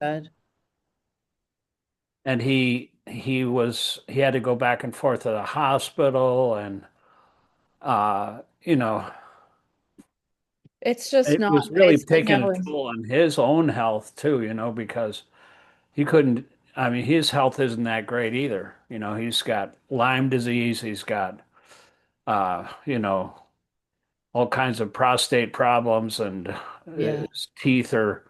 Good. and he had to go back and forth to the hospital, and you know, It's just it not, was really it's like taking a never. toll on his own health too, because he couldn't, I mean, his health isn't that great either. He's got Lyme disease, he's got uh, you know, all kinds of prostate problems, and Yeah. his teeth are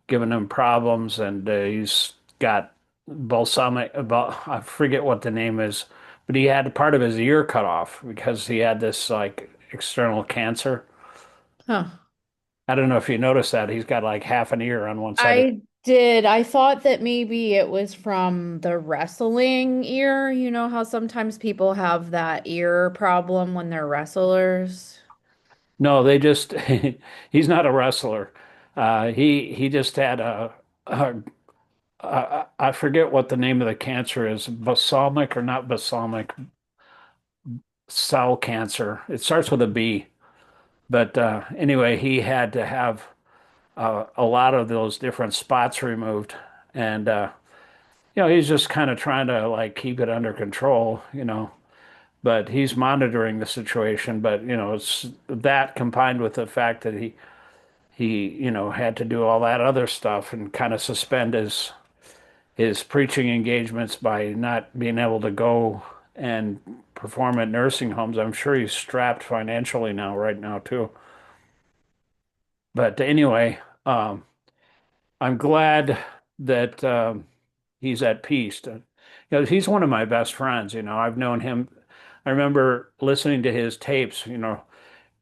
giving him problems, and he's got I forget what the name is, but he had part of his ear cut off because he had this like external cancer. Huh. I don't know if you noticed that he's got like half an ear on one side. I did. I thought that maybe it was from the wrestling ear. You know how sometimes people have that ear problem when they're wrestlers? No, they just he's not a wrestler. He just had I forget what the name of the cancer is, balsamic or not balsamic cell cancer. It starts with a B. But anyway, he had to have a lot of those different spots removed, and he's just kind of trying to like keep it under control. But he's monitoring the situation. But it's that combined with the fact that he had to do all that other stuff and kind of suspend his preaching engagements by not being able to go and perform at nursing homes. I'm sure he's strapped financially now, right now, too. But anyway, I'm glad that he's at peace. He's one of my best friends. I've known him. I remember listening to his tapes. Do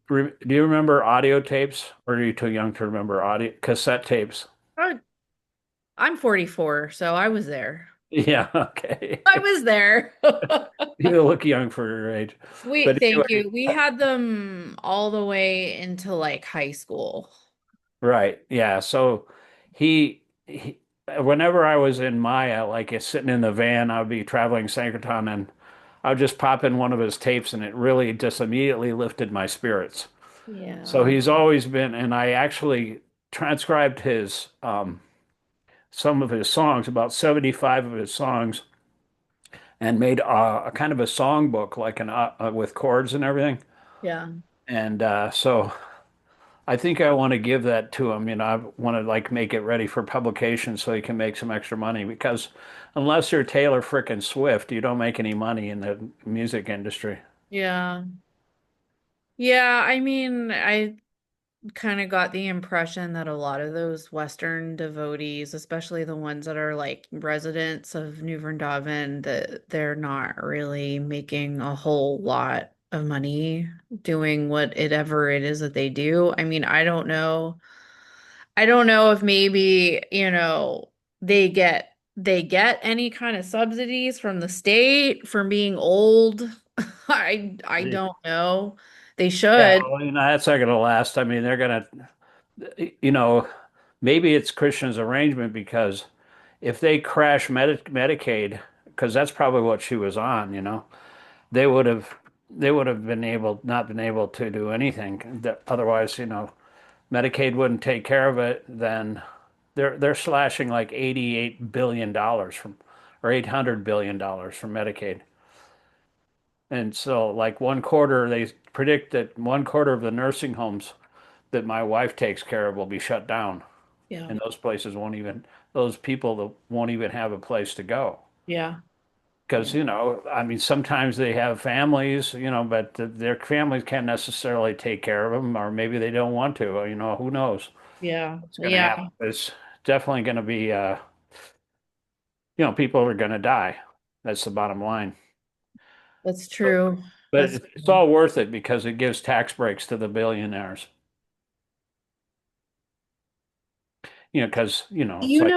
you remember audio tapes, or are you too young to remember audio cassette tapes? I- I'm 44, so I was there. Yeah, okay. I was there. You look young for your age. We But thank anyway, you. We had them all the way into like high school. right. Yeah. So he whenever I was in Maya, like sitting in the van, I would be traveling Sankirtan, and I would just pop in one of his tapes, and it really just immediately lifted my spirits. So Yeah. he's always been, and I actually transcribed his some of his songs, about 75 of his songs, and made a kind of a song book, like an with chords and everything. Yeah. And so I think I want to give that to him. I want to like make it ready for publication so he can make some extra money, because unless you're Taylor frickin' Swift, you don't make any money in the music industry. Yeah. Yeah, I mean, I kind of got the impression that a lot of those Western devotees, especially the ones that are like residents of New Vrindavan, that they're not really making a whole lot of money doing what it ever it is that they do. I mean, I don't know. I don't know if maybe, they get any kind of subsidies from the state for being old. I don't know. They Yeah, should. well, that's not going to last. I mean, they're going to, maybe it's Christian's arrangement, because if they crash Medicaid, because that's probably what she was on, they would have they would have been able not been able to do anything. Otherwise, Medicaid wouldn't take care of it. Then they're slashing like $88 billion from or $800 billion from Medicaid. And so like one quarter, they predict that one quarter of the nursing homes that my wife takes care of will be shut down. Yeah. And those people that won't even have a place to go. Yeah. Yeah. Because, I mean, sometimes they have families, but their families can't necessarily take care of them, or maybe they don't want to, who knows Yeah. what's going to Yeah. happen. It's definitely going to be, people are going to die. That's the bottom line. That's But, true. but That's it's true. all worth it because it gives tax breaks to the billionaires. Because, it's like,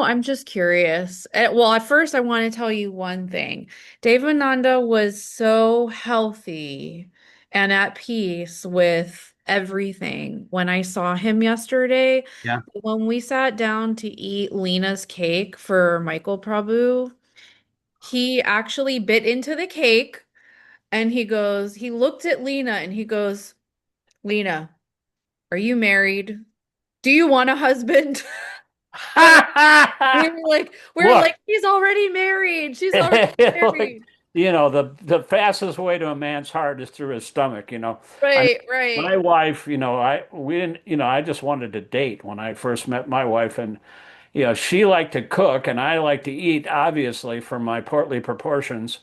I'm just curious. Well, at first I want to tell you one thing. Devananda was so healthy and at peace with everything. When I saw him yesterday, yeah, when we sat down to eat Lena's cake for Michael Prabhu, he actually bit into the cake and he looked at Lena and he goes, Lena, are you married? Do you want a husband? We're Look, like, she's already married. She's already like, married. the fastest way to a man's heart is through his stomach, I mean, Right, right. my wife, we didn't, I just wanted to date when I first met my wife, and she liked to cook and I like to eat, obviously, from my portly proportions.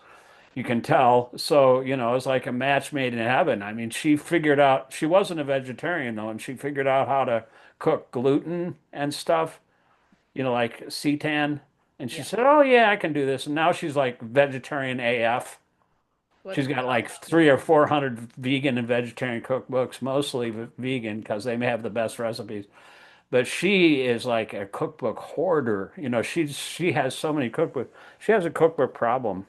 You can tell. So, it was like a match made in heaven. I mean, she figured out, she wasn't a vegetarian though, and she figured out how to cook gluten and stuff, like seitan. And she Yeah. said, "Oh yeah, I can do this." And now she's like vegetarian AF. What's She's got like awesome. 300 or 400 vegan and vegetarian cookbooks, mostly vegan because they may have the best recipes. But she is like a cookbook hoarder. She has so many cookbooks. She has a cookbook problem.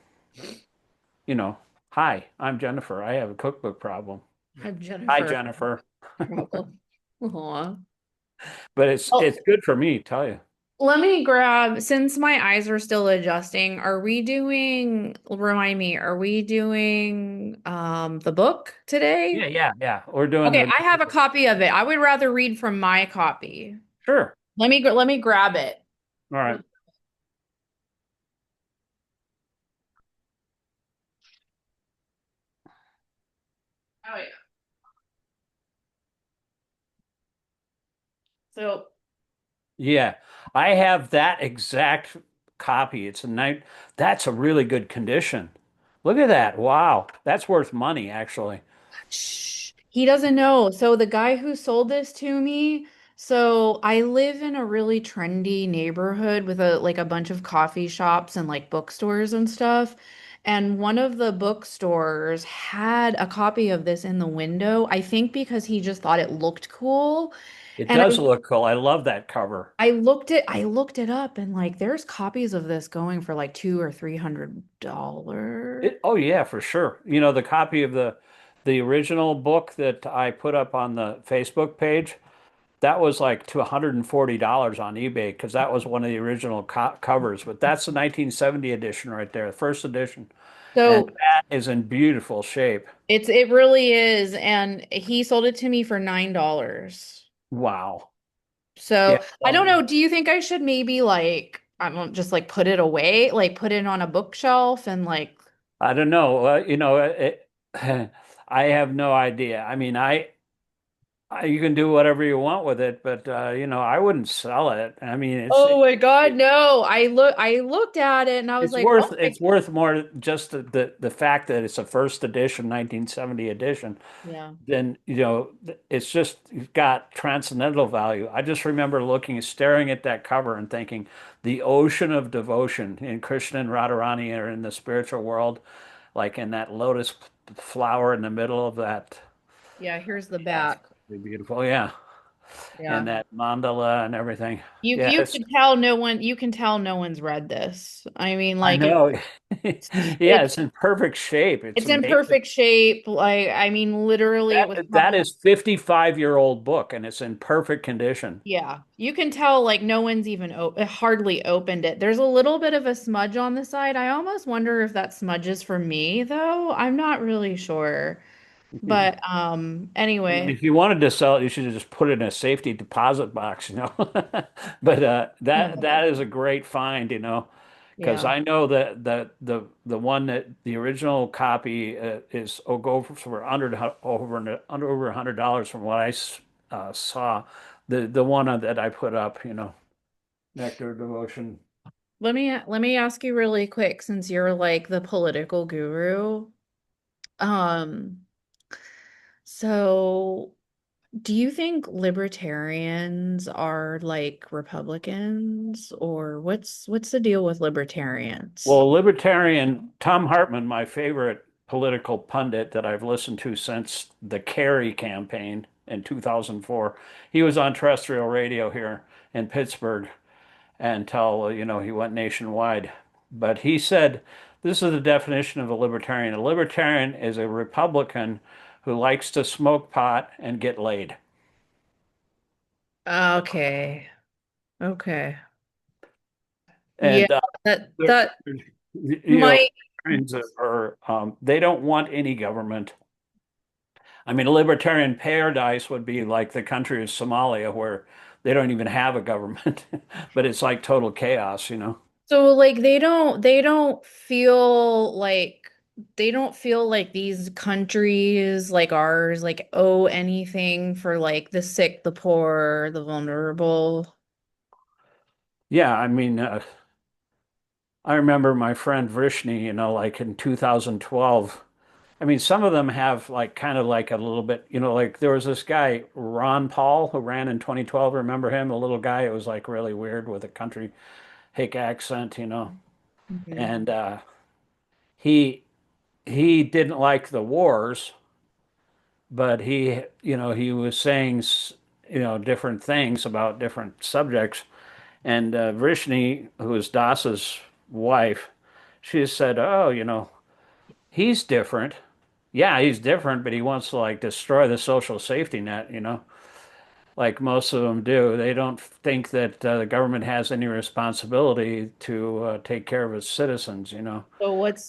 You know, Hi, I'm Jennifer. I have a cookbook problem. I'm Hi, Jennifer. Jennifer. Problem. Aw. But it's Oh, it's good for me, tell you. let me grab, since my eyes are still adjusting, remind me, are we doing the book today? Yeah, yeah, yeah. We're doing Okay, the I have a copy of it. I would rather read from my copy. sure. Let me grab it. All right. Oh yeah. So Yeah, I have that exact copy. It's a night. That's a really good condition. Look at that. Wow. That's worth money, actually. shh, he doesn't know. So the guy who sold this to me, so I live in a really trendy neighborhood with a bunch of coffee shops and like bookstores and stuff. And one of the bookstores had a copy of this in the window, I think because he just thought it looked cool. It And does look cool. I love that cover. I looked it up and like there's copies of this going for like two or $300. Oh yeah, for sure. The copy of the original book that I put up on the Facebook page, that was like to $140 on eBay because that was one of the original covers. But that's the 1970 edition right there, the first edition. And So that is in beautiful shape. it really is, and he sold it to me for $9. Wow. Yeah. So I don't know. Do you think I should maybe like I don't just like put it away, like put it on a bookshelf and like I don't know. I have no idea. I mean, you can do whatever you want with it, but I wouldn't sell it. I mean, oh my God, no. I looked at it and I was it's like, worth oh my it's worth more just the fact that it's a first edition, 1970 edition. yeah. Then it's just got transcendental value. I just remember staring at that cover and thinking the ocean of devotion in Krishna and Radharani are in the spiritual world, like in that lotus flower in the middle of that. Yeah, here's the Yeah, it's back. really beautiful. Yeah, Yeah. and that mandala and everything. Yeah, You can tell no one you can tell no one's read this. I mean, I like know. Yeah, it's in perfect shape. It's it's in amazing. perfect shape. Like, I mean, literally it was That published. is 55-year-old book and it's in perfect condition. Yeah, you can tell like no one's even hardly opened it. There's a little bit of a smudge on the side. I almost wonder if that smudge is for me, though. I'm not really sure. But I mean, anyway, if you wanted to sell it, you should have just put it in a safety deposit box. But that is a great find, because yeah. I know that the one that the original copy is go for over $100 from what I saw. The one that I put up, Nectar of Devotion. Let me ask you really quick since you're like the political guru. Um, so do you think libertarians are like Republicans or what's the deal with libertarians? Well, libertarian Tom Hartman, my favorite political pundit that I've listened to since the Kerry campaign in 2004, he was on terrestrial radio here in Pittsburgh until, he went nationwide. But he said, this is the definition of a libertarian. A libertarian is a Republican who likes to smoke pot and get laid. Okay. Okay. Yeah, And they're- that you know, might libertarians they don't want any government. I mean, a libertarian paradise would be like the country of Somalia, where they don't even have a government, but it's like total chaos, you know. So like they don't feel like these countries like ours like owe anything for like the sick, the poor, the vulnerable. Yeah, I mean, I remember my friend Vrishni, you know, like in 2012. I mean, some of them have like kind of like a little bit, you know, like there was this guy, Ron Paul, who ran in 2012. Remember him? A little guy. It was like really weird with a country hick accent, you know. Mhm. And he he didn't like the wars, but you know, he was saying, you know, different things about different subjects. And Vrishni, who is Das's wife, she said, "Oh, you know, he's different. Yeah, he's different, but he wants to like destroy the social safety net, you know, like most of them do. They don't think that the government has any responsibility to take care of its citizens, you know." So what's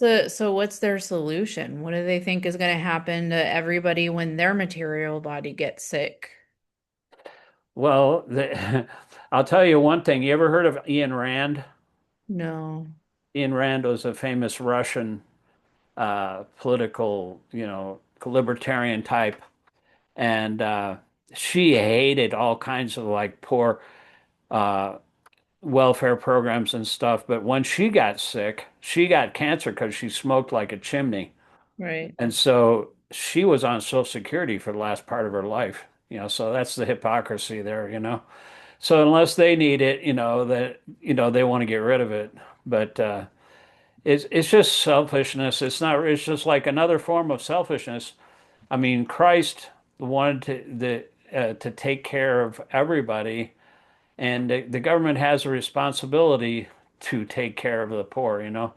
their solution? What do they think is going to happen to everybody when their material body gets sick? Well, I'll tell you one thing. You ever heard of Ayn Rand? No. Ayn Rand was a famous Russian political, you know, libertarian type, and she hated all kinds of like poor uh, welfare programs and stuff. But when she got sick, she got cancer because she smoked like a chimney. Right. And so she was on Social Security for the last part of her life, you know, so that's the hypocrisy there, you know. So unless they need it, you know, that, you know, they want to get rid of it. But it's just selfishness. It's not, it's just like another form of selfishness. I mean, Christ wanted to take care of everybody, and the government has a responsibility to take care of the poor, you know.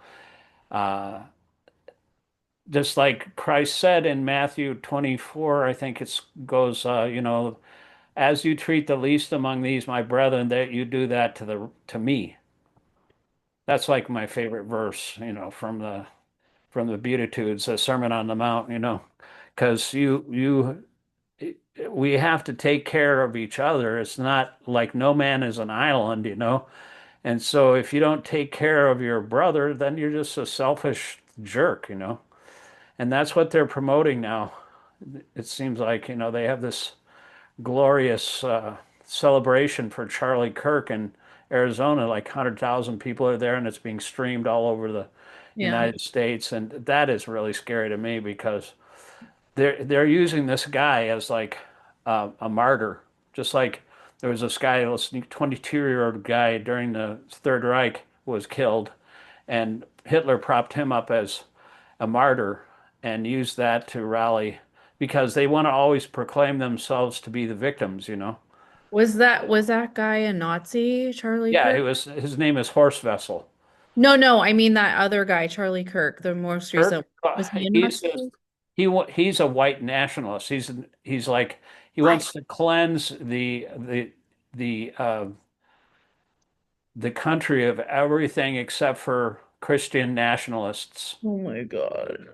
Uh, just like Christ said in Matthew 24, I think it goes, you know, as you treat the least among these, my brethren, that you do that to me. That's like my favorite verse, you know, from the Beatitudes, the Sermon on the Mount, you know, because we have to take care of each other. It's not like no man is an island, you know. And so if you don't take care of your brother, then you're just a selfish jerk, you know. And that's what they're promoting now. It seems like, you know, they have this glorious celebration for Charlie Kirk in Arizona. Like 100,000 people are there, and it's being streamed all over the Yeah. United States. And that is really scary to me because they're using this guy as like a martyr, just like there was this guy, this 22-year-old guy during the Third Reich was killed, and Hitler propped him up as a martyr and used that to rally because they want to always proclaim themselves to be the victims, you know. Was that guy a Nazi, Charlie Yeah, Kirk? it was his name is Horst Wessel. No, no, I mean that other guy, Charlie Kirk, the most recent. Kirk, Was he a he's just Nazi? he's a white nationalist. He's like he What? wants to cleanse the the country of everything except for Christian nationalists. Oh my God.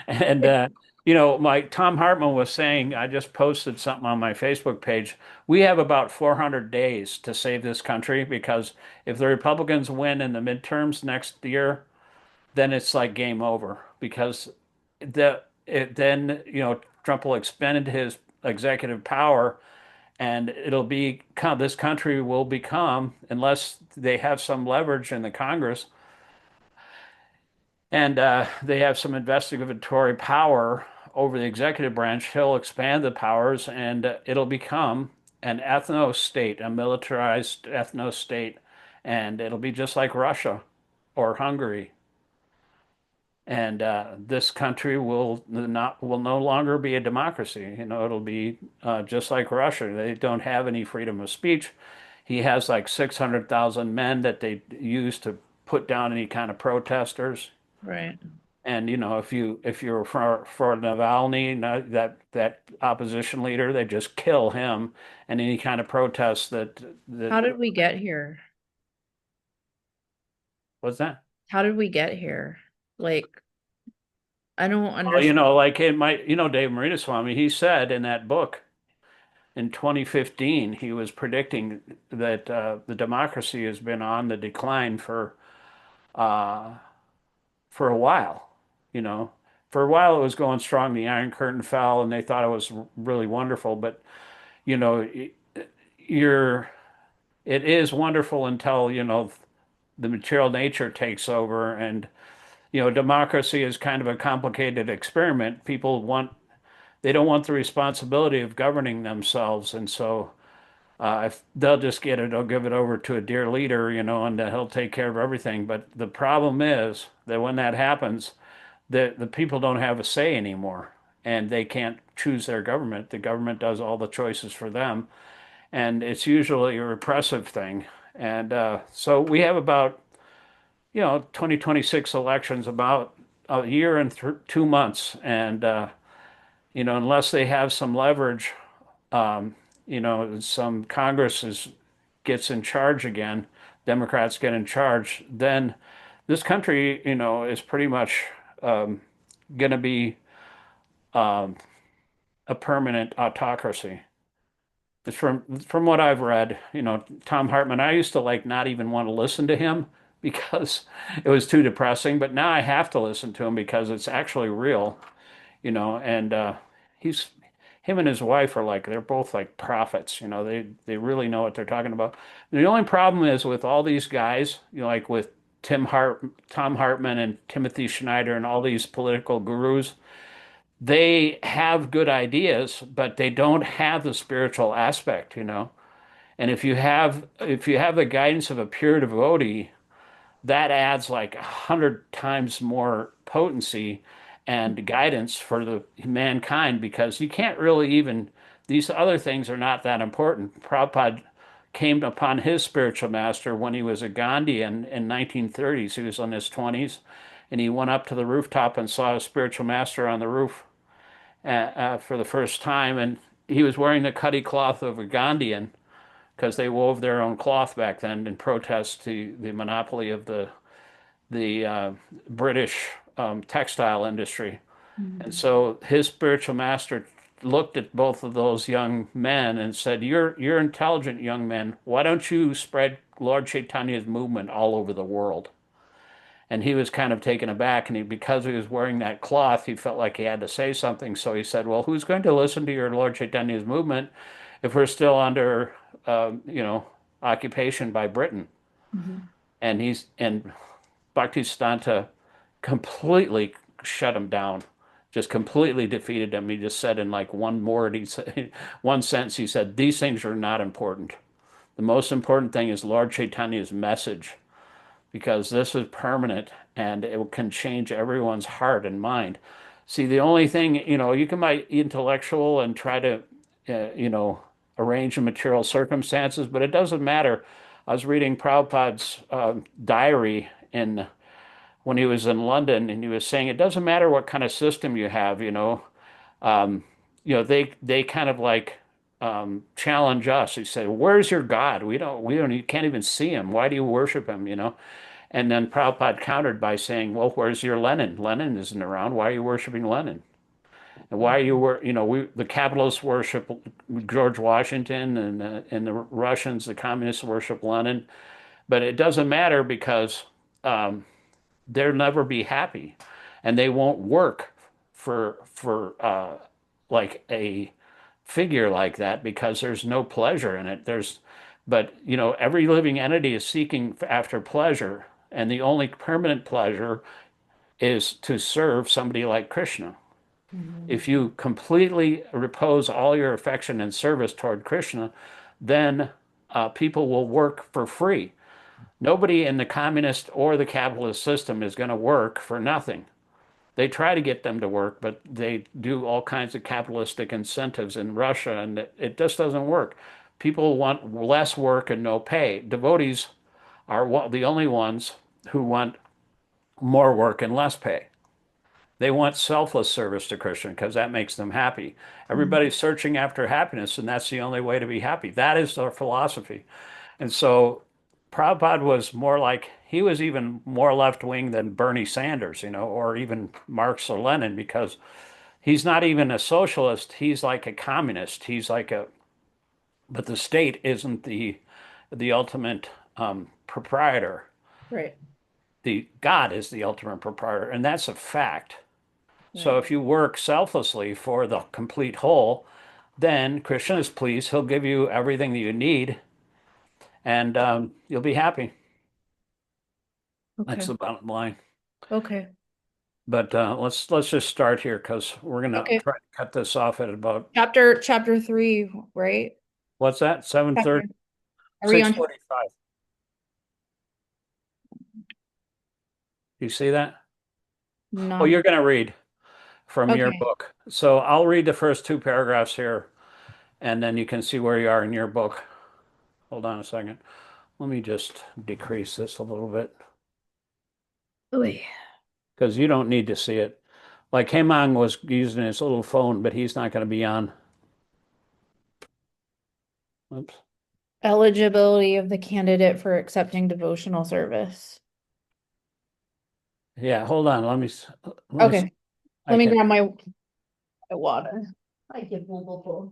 And you know, my Tom Hartman was saying, I just posted something on my Facebook page. We have about 400 days to save this country because if the Republicans win in the midterms next year, then it's like game over because then you know Trump will expend his executive power and it'll be this country will become unless they have some leverage in the Congress and they have some investigatory power over the executive branch, he'll expand the powers and it'll become an ethno state, a militarized ethno state, and it'll be just like Russia or Hungary. And this country will no longer be a democracy. You know, it'll be just like Russia. They don't have any freedom of speech. He has like 600,000 men that they use to put down any kind of protesters. Right. And you know, if you're for Navalny, that opposition leader, they just kill him. And any kind of protest that How did we get here? was that? How did we get here? Like, I don't Well, you understand. know, like it might, you know, Dave Marinaswamy, he said in that book, in 2015, he was predicting that the democracy has been on the decline uh, for a while. You know, for a while it was going strong. The Iron Curtain fell, and they thought it was really wonderful. But you know, you're it is wonderful until the material nature takes over, and democracy is kind of a complicated experiment. They don't want the responsibility of governing themselves, and so if they'll just they'll give it over to a dear leader, and he'll take care of everything. But the problem is that when that happens, the people don't have a say anymore, and they can't choose their government. The government does all the choices for them, and it's usually a repressive thing. And so we have about 2026 elections about a year and th 2 months, and unless they have some leverage, some gets in charge again, Democrats get in charge, then this country, is pretty much going to be um, a permanent autocracy. It's from what I've read, Tom Hartman. I used to like not even want to listen to him because it was too depressing, but now I have to listen to him because it's actually real, and he's him and his wife are like they're both like prophets, they really know what they're talking about. The only problem is with all these guys, like with Tom Hartman and Timothy Schneider and all these political gurus, they have good ideas, but they don't have the spiritual aspect. And if you have the guidance of a pure devotee, that adds like 100 times more potency and guidance for the mankind because you can't really even these other things are not that important. Prabhupada came upon his spiritual master when he was a Gandhian in 1930s. He was in his 20s, and he went up to the rooftop and saw his spiritual master on the roof for the first time, and he was wearing the cutty cloth of a Gandhian because they wove their own cloth back then in protest to the monopoly of the British textile industry. And Mhm. so his spiritual master looked at both of those young men and said, "You're intelligent young men. Why don't you spread Lord Chaitanya's movement all over the world?" And he was kind of taken aback, and because he was wearing that cloth, he felt like he had to say something. So he said, "Well, who's going to listen to your Lord Chaitanya's movement if we're still under, occupation by Britain?" Mhm. And Bhaktisiddhanta completely shut him down, just completely defeated him. He just said in like one word, he said, one sentence, he said, "These things are not important. The most important thing is Lord Chaitanya's message, because this is permanent and it can change everyone's heart and mind." See, the only thing, you can be intellectual and try to, arrange the material circumstances, but it doesn't matter. I was reading Prabhupada's diary in when he was in London, and he was saying it doesn't matter what kind of system you have, um, they kind of like challenge us. He said, "Where's your God? We don't, you can't even see him. Why do you worship him?" And then Prabhupada countered by saying, "Well, where's your Lenin? Lenin isn't around. Why are you worshiping Lenin? And why are the capitalists worship George Washington, and the Russians, the communists worship Lenin, but it doesn't matter because um, they'll never be happy, and they won't work for like a figure like that because there's no pleasure in it. But every living entity is seeking after pleasure, and the only permanent pleasure is to serve somebody like Krishna. Mhm. If you completely repose all your affection and service toward Krishna, then people will work for free. Nobody in the communist or the capitalist system is going to work for nothing. They try to get them to work, but they do all kinds of capitalistic incentives in Russia, and it just doesn't work. People want less work and no pay. Devotees are the only ones who want more work and less pay. They want selfless service to Krishna because that makes them happy. Mhm. Everybody's searching after happiness, and that's the only way to be happy. That is their philosophy. And so Prabhupada was more like, he was even more left wing than Bernie Sanders, or even Marx or Lenin, because he's not even a socialist. He's like a communist. He's like but the state isn't the ultimate proprietor. Right. The God is the ultimate proprietor, and that's a fact. So Right. if you work selflessly for the complete whole, then Krishna is pleased. He'll give you everything that you need, and you'll be happy. That's Okay. the bottom line. Okay. But let's just start here because we're gonna Okay. try to cut this off at about Chapter 3, right? what's that? 7:30, Chapter. Are we on? 6:45. You see that? Oh, No. you're gonna read from your Okay. book. So I'll read the first two paragraphs here, and then you can see where you are in your book. Hold on a second. Let me just decrease this a little bit Oy. because you don't need to see it. Like Hemang was using his little phone, but he's not going to be on. Oops. Eligibility of the candidate for accepting devotional service. Yeah, hold on. Let me. Okay. I Let me can. grab my water. I get blah.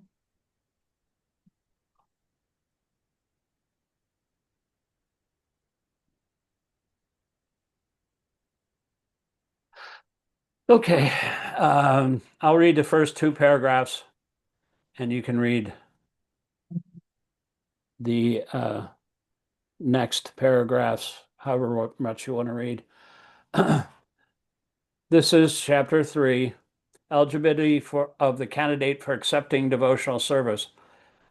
Okay. I'll read the first two paragraphs, and you can read the next paragraphs, however much you want to read. This is chapter 3, eligibility of the candidate for accepting devotional service.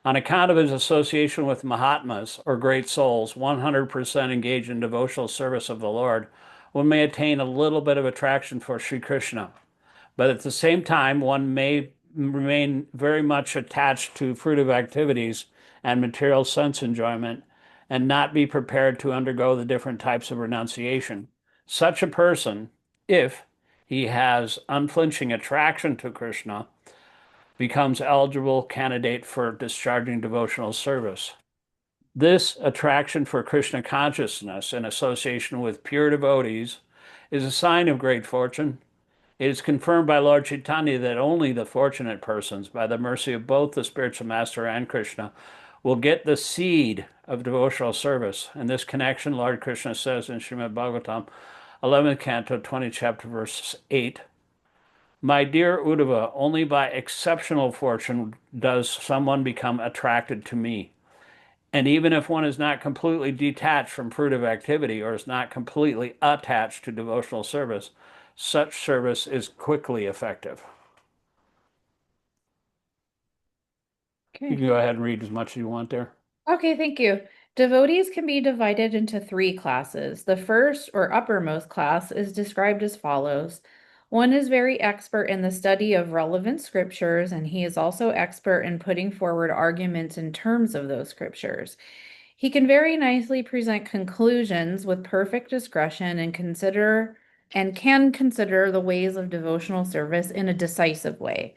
On account of his association with Mahatmas, or great souls, 100% engaged in devotional service of the Lord, one may attain a little bit of attraction for Sri Krishna. But at the same time, one may remain very much attached to fruitive activities and material sense enjoyment and not be prepared to undergo the different types of renunciation. Such a person, if he has unflinching attraction to Krishna, becomes eligible candidate for discharging devotional service. This attraction for Krishna consciousness in association with pure devotees is a sign of great fortune. It is confirmed by Lord Chaitanya that only the fortunate persons, by the mercy of both the spiritual master and Krishna, will get the seed of devotional service. In this connection, Lord Krishna says in Srimad Bhagavatam, 11th canto, 20th chapter, verse 8, my dear Uddhava, only by exceptional fortune does someone become attracted to me. And even if one is not completely detached from fruitive activity or is not completely attached to devotional service, such service is quickly effective. You Okay. can go ahead and read as much as you want there. Okay, thank you. Devotees can be divided into three classes. The first or uppermost class is described as follows. One is very expert in the study of relevant scriptures, and he is also expert in putting forward arguments in terms of those scriptures. He can very nicely present conclusions with perfect discretion and can consider the ways of devotional service in a decisive way.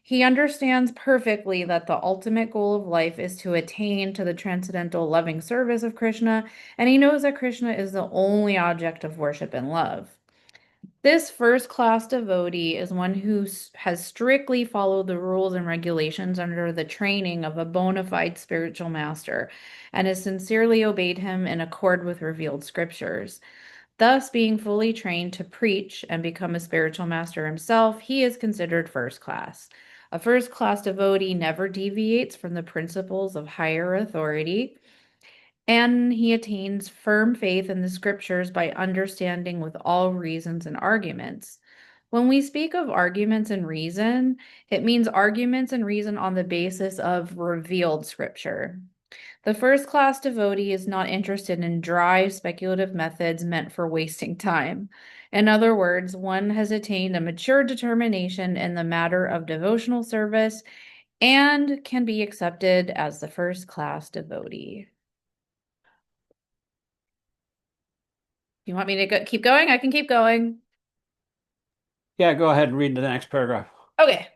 He understands perfectly that the ultimate goal of life is to attain to the transcendental loving service of Krishna, and he knows that Krishna is the only object of worship and love. This first class devotee is one who has strictly followed the rules and regulations under the training of a bona fide spiritual master and has sincerely obeyed him in accord with revealed scriptures. Thus, being fully trained to preach and become a spiritual master himself, he is considered first class. A first class devotee never deviates from the principles of higher authority, and he attains firm faith in the scriptures by understanding with all reasons and arguments. When we speak of arguments and reason, it means arguments and reason on the basis of revealed scripture. The first class devotee is not interested in dry, speculative methods meant for wasting time. In other words, one has attained a mature determination in the matter of devotional service and can be accepted as the first class devotee. You want me to keep going? I can keep going. Yeah, go ahead and read the next paragraph. Okay.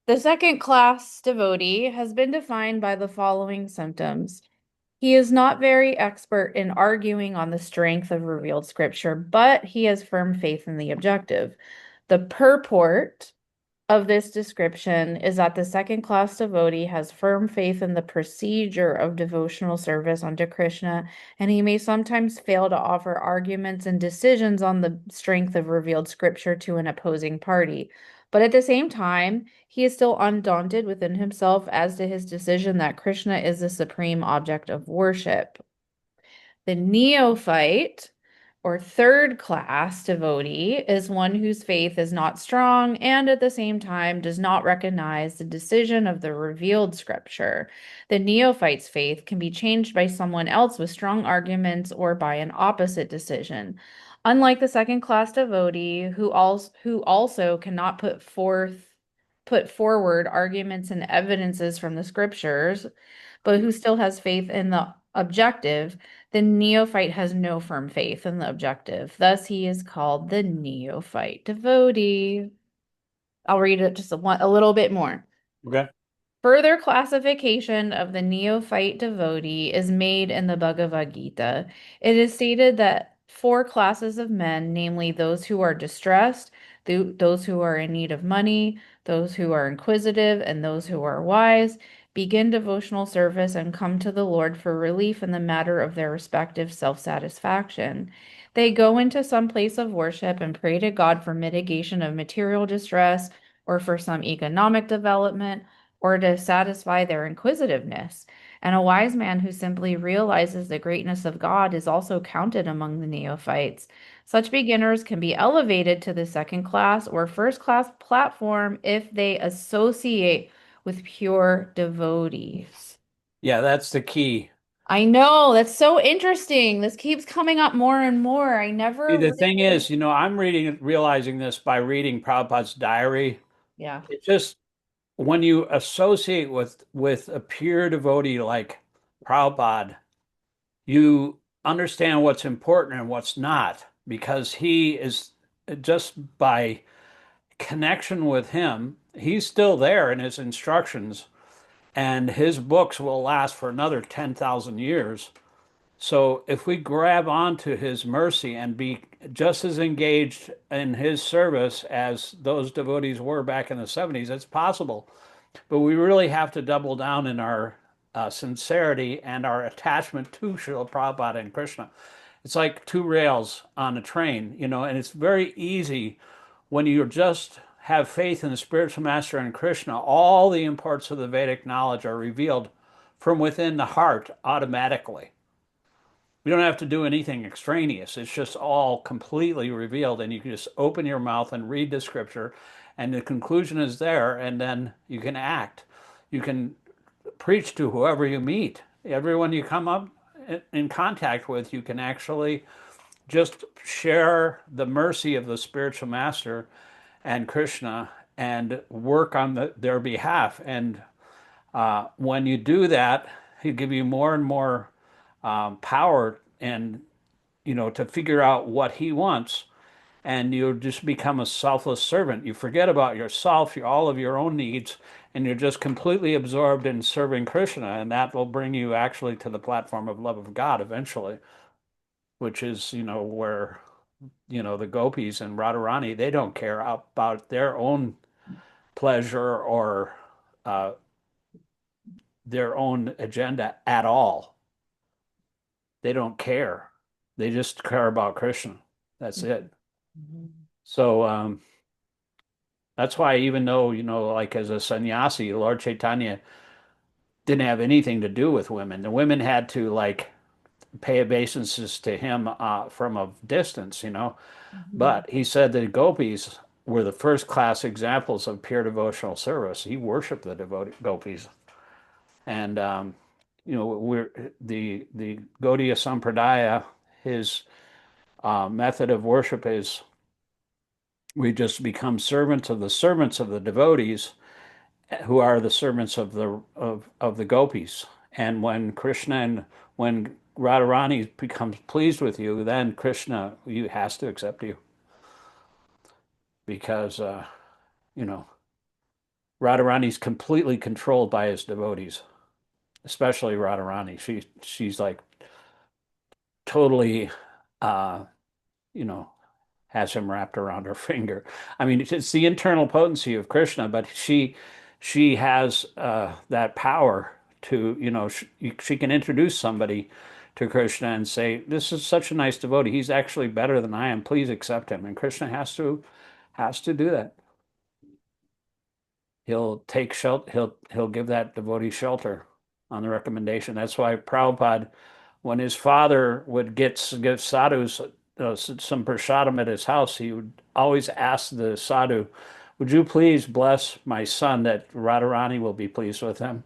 The second class devotee has been defined by the following symptoms. He is not very expert in arguing on the strength of revealed scripture, but he has firm faith in the objective. The purport of this description is that the second class devotee has firm faith in the procedure of devotional service unto Krishna, and he may sometimes fail to offer arguments and decisions on the strength of revealed scripture to an opposing party. But at the same time, he is still undaunted within himself as to his decision that Krishna is the supreme object of worship. The neophyte or third class devotee is one whose faith is not strong and at the same time does not recognize the decision of the revealed scripture. The neophyte's faith can be changed by someone else with strong arguments or by an opposite decision. Unlike the second class devotee who also cannot put forward arguments and evidences from the scriptures, but who still has faith in the objective, the neophyte has no firm faith in the objective. Thus, he is called the neophyte devotee. I'll read it just a little bit more. Okay. Further classification of the neophyte devotee is made in the Bhagavad Gita. It is stated that four classes of men, namely those who are distressed, those who are in need of money, those who are inquisitive, and those who are wise, begin devotional service and come to the Lord for relief in the matter of their respective self-satisfaction. They go into some place of worship and pray to God for mitigation of material distress or for some economic development or to satisfy their inquisitiveness. And a wise man who simply realizes the greatness of God is also counted among the neophytes. Such beginners can be elevated to the second class or first class platform if they associate with pure devotees. Yeah, that's the key. I know, that's so interesting. This keeps coming up more and more. I See, never the thing really, is, I'm realizing this by reading Prabhupada's diary. yeah. It's just when you associate with a pure devotee like Prabhupada, you understand what's important and what's not, because he is just by connection with him, he's still there in his instructions, and his books will last for another 10,000 years. So if we grab onto his mercy and be just as engaged in his service as those devotees were back in the 70s, it's possible. But we really have to double down in our sincerity and our attachment to Srila Prabhupada and Krishna. It's like two rails on a train, and it's very easy when you just have faith in the spiritual master and Krishna. All the imports of the Vedic knowledge are revealed from within the heart automatically. We don't have to do anything extraneous. It's just all completely revealed, and you can just open your mouth and read the scripture, and the conclusion is there, and then you can act. You can preach to whoever you meet. Everyone you come up in contact with, you can actually just share the mercy of the spiritual master and Krishna and work on their behalf. And when you do that, he'll give you more and more power and to figure out what he wants, and you just become a selfless servant. You forget about yourself, all of your own needs, and you're just completely absorbed in serving Krishna, and that will bring you actually to the platform of love of God eventually, which is where the gopis and Radharani, they don't care about their own pleasure or uh, their own agenda at all. They don't care. They just care about Krishna. That's it. Mhm. So that's why, even though, like as a sannyasi, Lord Chaitanya didn't have anything to do with women. The women had to like pay obeisances to him from a distance. Mhm. But he said that the gopis were the first class examples of pure devotional service. He worshiped the devoted gopis. And we're the Gaudiya Sampradaya, his method of worship is we just become servants of the devotees, who are the servants of the gopis. And when Krishna and when Radharani becomes pleased with you, then Krishna has to accept you, because you know Radharani's completely controlled by his devotees, especially Radharani. She's like totally, uh, you know, has him wrapped around her finger. I mean, it's the internal potency of Krishna, but she has that power to, she can introduce somebody to Krishna and say, "This is such a nice devotee. He's actually better than I am. Please accept him." And Krishna has to do that. He'll take shelter. He'll give that devotee shelter on the recommendation. That's why Prabhupada, when his father would give sadhus some prasadam at his house, he would always ask the sadhu, "Would you please bless my son that Radharani will be pleased with him?"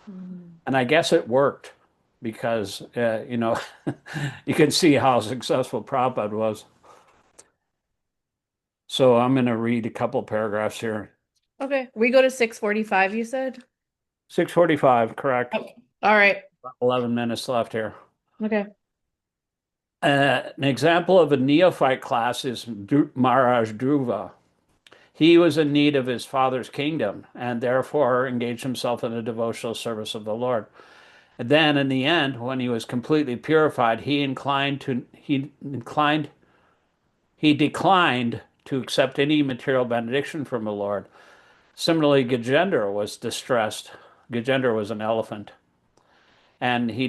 Mm. And I guess it worked because you can see how successful Prabhupada was. So I'm going to read a couple paragraphs here. Okay. We go to 6:45, you said? 6:45, correct. Oh, all right. 11 minutes left here. Okay. An example of a neophyte class is Maharaj Dhruva. He was in need of his father's kingdom and therefore engaged himself in the devotional service of the Lord. And then in the end, when he was completely purified, he declined to accept any material benediction from the Lord. Similarly, Gajendra was distressed. Gajendra was an elephant. And he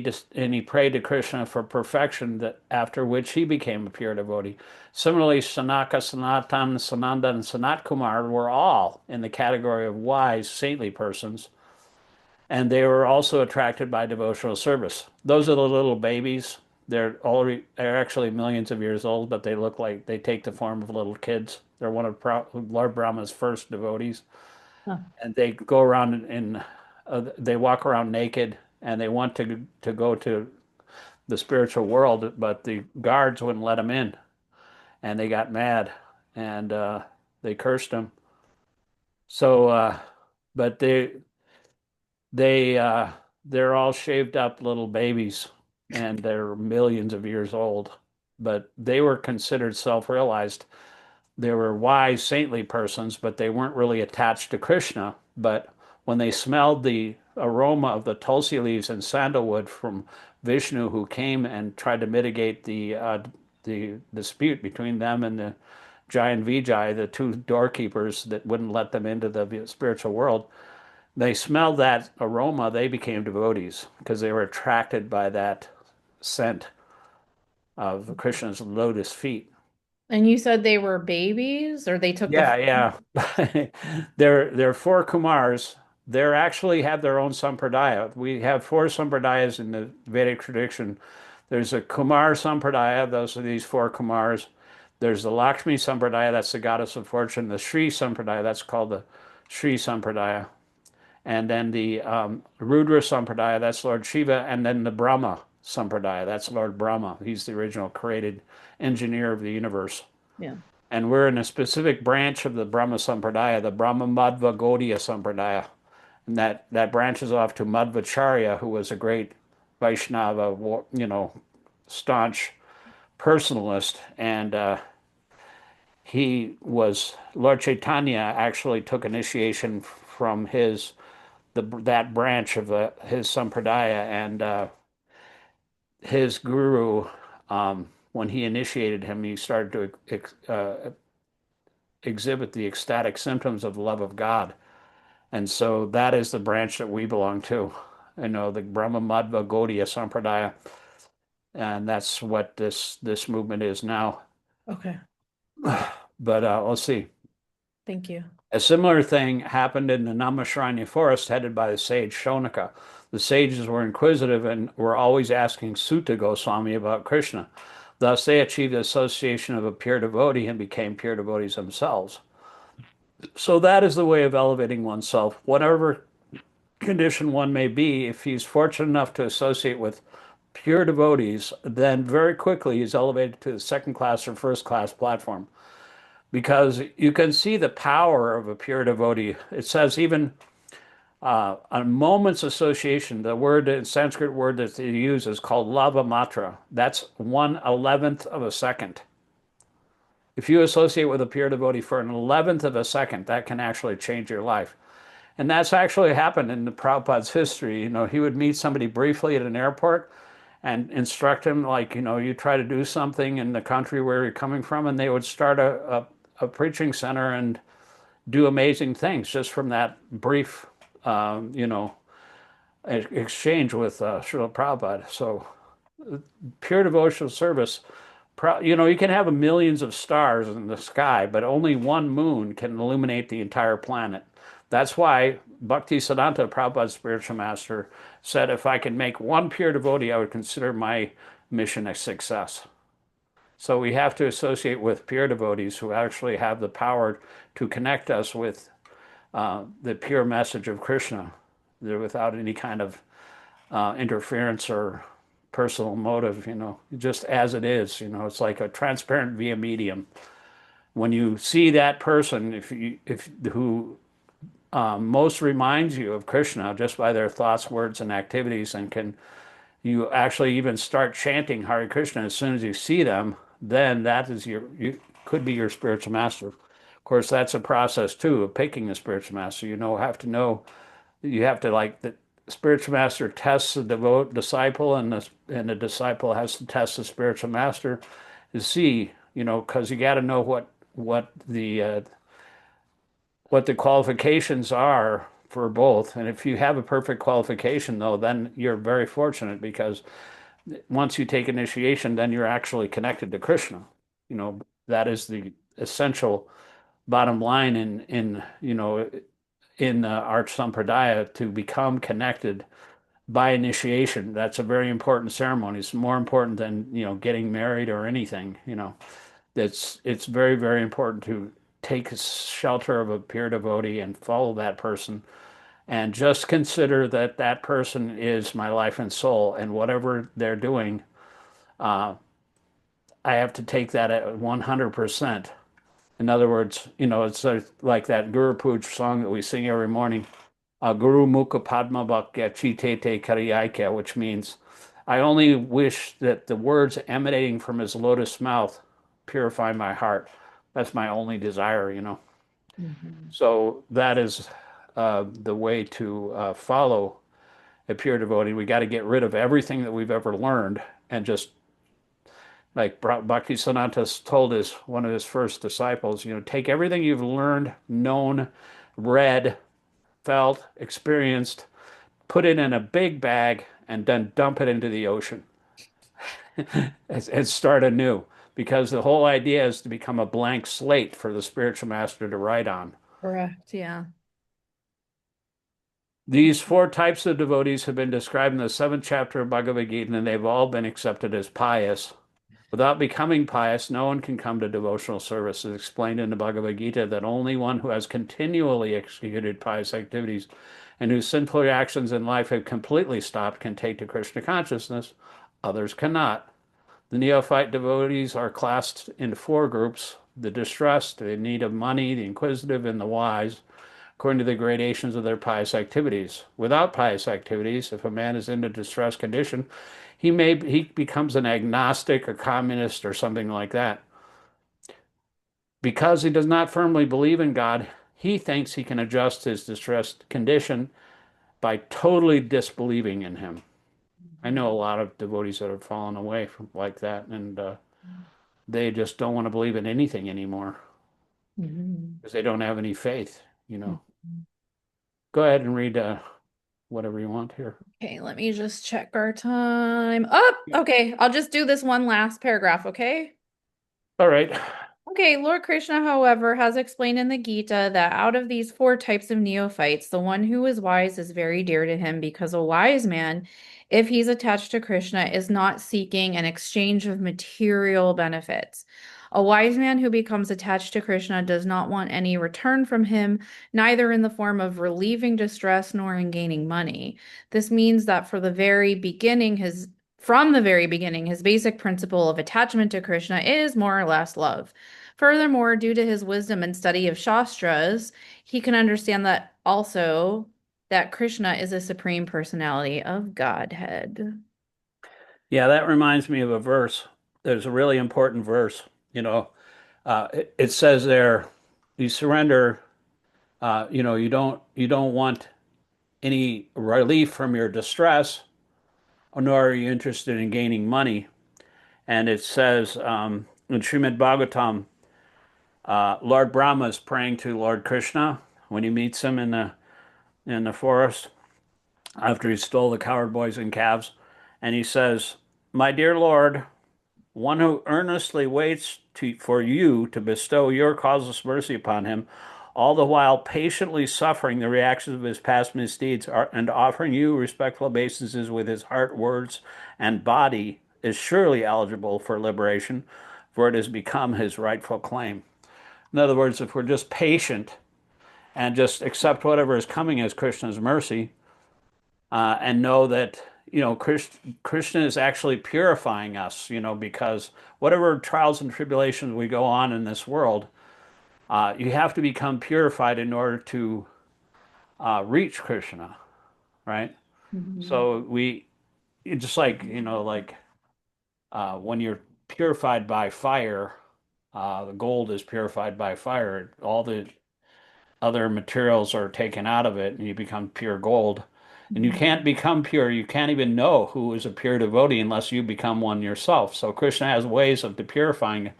prayed to Krishna for perfection, that after which he became a pure devotee. Similarly, Sanaka, Sanatan, Sananda, and Sanat Kumar were all in the category of wise, saintly persons, and they were also attracted by devotional service. Those are the little babies. They're actually millions of years old, but they look like they take the form of little kids. They're one of Lord Brahma's first devotees, Huh. and they go around they walk around naked, and they want to go to the spiritual world, but the guards wouldn't let them in, and they got mad, and they cursed them. So, but they're all shaved up little babies, and they're millions of years old, but they were considered self-realized. They were wise, saintly persons, but they weren't really attached to Krishna. But when they smelled the aroma of the tulsi leaves and sandalwood from Vishnu, who came and tried to mitigate the dispute between them and the giant Vijay, the two doorkeepers that wouldn't let them into the spiritual world, they smelled that aroma. They became devotees because they were attracted by that scent of Krishna's lotus feet. And you said they were babies or they took the Yeah, yeah. They're four Kumars. They're actually have their own sampradaya. We have four sampradayas in the Vedic tradition. There's a Kumar sampradaya. Those are these four Kumars. There's the Lakshmi sampradaya. That's the goddess of fortune. The Sri sampradaya. That's called the Sri sampradaya. And then the Rudra sampradaya. That's Lord Shiva. And then the Brahma sampradaya. That's Lord Brahma. He's the original created engineer of the universe. Yeah. And we're in a specific branch of the Brahma Sampradaya, the Brahma Madhva Gaudiya Sampradaya. And that branches off to Madhvacharya, who was a great Vaishnava, staunch personalist. And Lord Chaitanya actually took initiation from that branch of his Sampradaya. And his guru, when he initiated him, he started to exhibit the ecstatic symptoms of the love of God. And so that is the branch that we belong to, the Brahma Madhva Gaudiya Sampradaya. And that's what this movement is now. Okay. But let's see. Thank you. A similar thing happened in the Namashranya forest headed by the sage Shonaka. The sages were inquisitive and were always asking Sutta Goswami about Krishna. Thus, they achieved the association of a pure devotee and became pure devotees themselves. So that is the way of elevating oneself. Whatever condition one may be, if he's fortunate enough to associate with pure devotees, then very quickly he's elevated to the second class or first class platform. Because you can see the power of a pure devotee. It says even a moment's association, the Sanskrit word that they use is called lava matra. That's 1/11th of a second. If you associate with a pure devotee for an 11th of a second, that can actually change your life. And that's actually happened in the Prabhupada's history. He would meet somebody briefly at an airport, and instruct him, like, you try to do something in the country where you're coming from, and they would start a preaching center and do amazing things just from that brief, um, you know, exchange with Śrīla Prabhupāda. So pure devotional service, you can have millions of stars in the sky, but only one moon can illuminate the entire planet. That's why Bhakti-rasāmṛta, Prabhupada's spiritual master, said if I could make one pure devotee, I would consider my mission a success. So we have to associate with pure devotees who actually have the power to connect us with the pure message of Krishna, without any kind of interference or personal motive, just as it is. It's like a transparent via medium. When you see that person, if who most reminds you of Krishna just by their thoughts, words, and activities, and you actually even start chanting Hare Krishna as soon as you see them, then that is you could be your spiritual master. Of course, that's a process too of picking a spiritual master. You have to, like, the spiritual master tests the disciple, and the disciple has to test the spiritual master to see, because you got to know what the qualifications are for both. And if you have a perfect qualification, though, then you're very fortunate, because once you take initiation, then you're actually connected to Krishna. That is the essential bottom line in our sampradaya, to become connected by initiation. That's a very important ceremony. It's more important than, getting married or anything. It's very, very important to take shelter of a pure devotee and follow that person, and just consider that that person is my life and soul, and whatever they're doing, uh, I have to take that at 100%. In other words, it's like that Guru Puj song that we sing every morning, Guru Mukha Padma Bhakya Chitete Kariyakya, which means I only wish that the words emanating from his lotus mouth purify my heart. That's my only desire. Mhm. So that is the way to follow a pure devotee. We got to get rid of everything that we've ever learned, and just, like Bhakti-siddhanta told one of his first disciples, take everything you've learned, known, read, felt, experienced, put it in a big bag, and then dump it into the ocean and start anew. Because the whole idea is to become a blank slate for the spiritual master to write on. Correct. Yeah. These four types of devotees have been described in the seventh chapter of Bhagavad Gita, and they've all been accepted as pious. Without becoming pious, no one can come to devotional service. It's explained in the Bhagavad Gita that only one who has continually executed pious activities and whose sinful actions in life have completely stopped can take to Krishna consciousness. Others cannot. The neophyte devotees are classed into four groups: the distressed, the in need of money, the inquisitive, and the wise, according to the gradations of their pious activities. Without pious activities, if a man is in a distressed condition, he becomes an agnostic, a communist, or something like that. Because he does not firmly believe in God, he thinks he can adjust his distressed condition by totally disbelieving in him. I know a lot of devotees that have fallen away from like that, and they just don't want to believe in anything anymore Mhm. because they don't have any faith. Mhm. Go ahead and read whatever you want here. Okay, let me just check our time. Oh, okay. I'll just do this one last paragraph, okay? All right. Okay, Lord Krishna, however, has explained in the Gita that out of these four types of neophytes, the one who is wise is very dear to him, because a wise man, if he's attached to Krishna, is not seeking an exchange of material benefits. A wise man who becomes attached to Krishna does not want any return from him, neither in the form of relieving distress nor in gaining money. This means that from the very beginning, his basic principle of attachment to Krishna is more or less love. Furthermore, due to his wisdom and study of Shastras, he can understand that also that Krishna is a supreme personality of Godhead. Yeah, that reminds me of a verse. There's a really important verse. It says there, you surrender. You don't want any relief from your distress. nor are you interested in gaining money. And it says in Srimad Bhagavatam, Lord Brahma is praying to Lord Krishna when he meets him in the forest after he stole the cowherd boys and calves, and he says, "My dear Lord, one who earnestly waits for you to bestow your causeless mercy upon him, all the while patiently suffering the reactions of his past misdeeds and offering you respectful obeisances with his heart, words, and body, is surely eligible for liberation, for it has become his rightful claim." In other words, if we're just patient and just accept whatever is coming as Krishna's mercy, and know that Krishna is actually purifying us, because whatever trials and tribulations we go on in this world, you have to become purified in order to reach Krishna, right? Mhm. So just like, when you're purified by fire, the gold is purified by fire. All the other materials are taken out of it and you become pure gold. And you Mhm. can't become pure. You can't even know who is a pure devotee unless you become one yourself. So Krishna has ways of purifying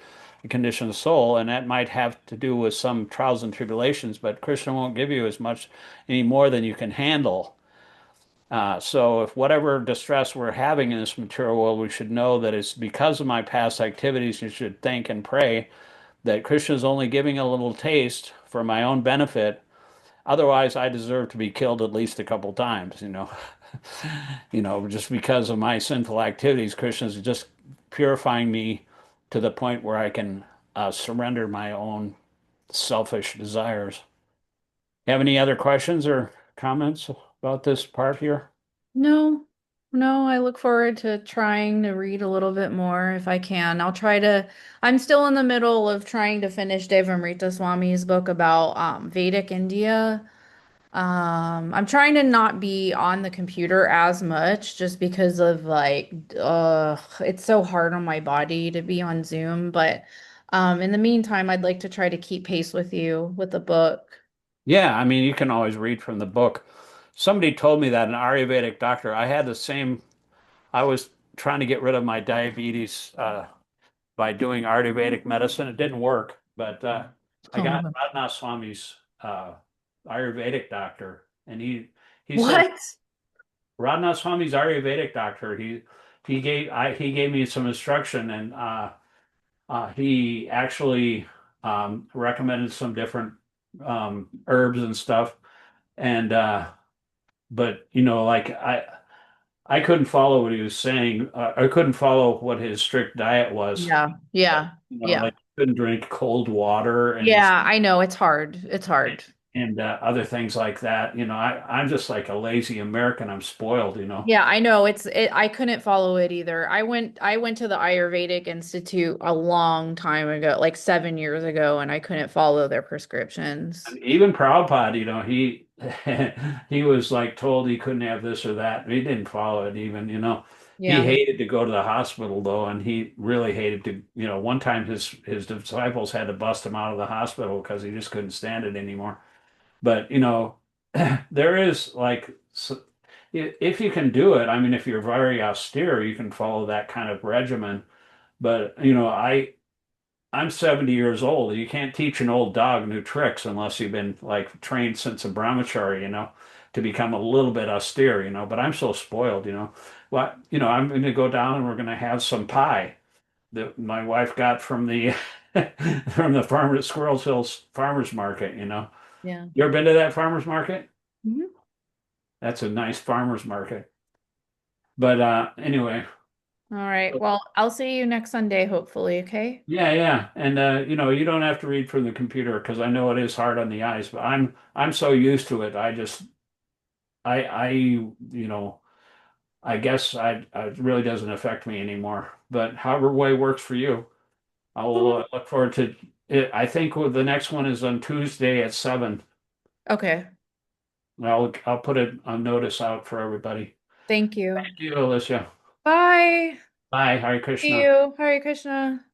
the conditioned soul, and that might have to do with some trials and tribulations, but Krishna won't give you as much any more than you can handle. So if whatever distress we're having in this material world, we should know that it's because of my past activities. You should think and pray that Krishna is only giving a little taste for my own benefit. Otherwise, I deserve to be killed at least a couple times, just because of my sinful activities. Krishna's just purifying me to the point where I can surrender my own selfish desires. You have any other questions or comments about this part here? No, no, I look forward to trying to read a little bit more if I can. I'm still in the middle of trying to finish Devamrita Swami's book about Vedic India. I'm trying to not be on the computer as much just because of it's so hard on my body to be on Zoom. But in the meantime, I'd like to try to keep pace with you with the book. Yeah, I mean, you can always read from the book. Somebody told me that an Ayurvedic doctor, I was trying to get rid of my diabetes by doing Ayurvedic medicine. It didn't work, but I got Oh, Radha Swami's Ayurvedic doctor, and he said what? Radha Swami's Ayurvedic doctor. He gave me some instruction, and he actually recommended some different herbs and stuff. And but I couldn't follow what he was saying. I couldn't follow what his strict diet was. Yeah, yeah, yeah. Like couldn't drink cold water Yeah, I know it's hard. It's hard. and other things like that. I'm just like a lazy American. I'm spoiled. Yeah, I know I couldn't follow it either. I went to the Ayurvedic Institute a long time ago, like 7 years ago, and I couldn't follow their prescriptions. And even Prabhupada, he was like told he couldn't have this or that. He didn't follow it even. He Yeah. hated to go to the hospital though, and he really hated one time his disciples had to bust him out of the hospital because he just couldn't stand it anymore. But there is if you can do it, I mean, if you're very austere, you can follow that kind of regimen. But I'm 70 years old. You can't teach an old dog new tricks unless you've been like trained since a brahmachari, to become a little bit austere. But I'm so spoiled. Well, I'm going to go down and we're going to have some pie that my wife got from the from the farmer Squirrel Hills Farmers Market. Yeah. You ever been to that farmers market? Mhm. That's a nice farmers market. But anyway, All right. Well, I'll see you next Sunday, hopefully, okay? yeah, yeah. And you don't have to read from the computer because I know it is hard on the eyes, but I'm so used to it. I I guess it really doesn't affect me anymore. But however way works for you, I will Mhm. look forward to it. I think the next one is on Tuesday at 7. Okay. I'll put a notice out for everybody. Thank you. Thank you, Alicia. Bye. Bye. Hare See Krishna. you. Hare Krishna.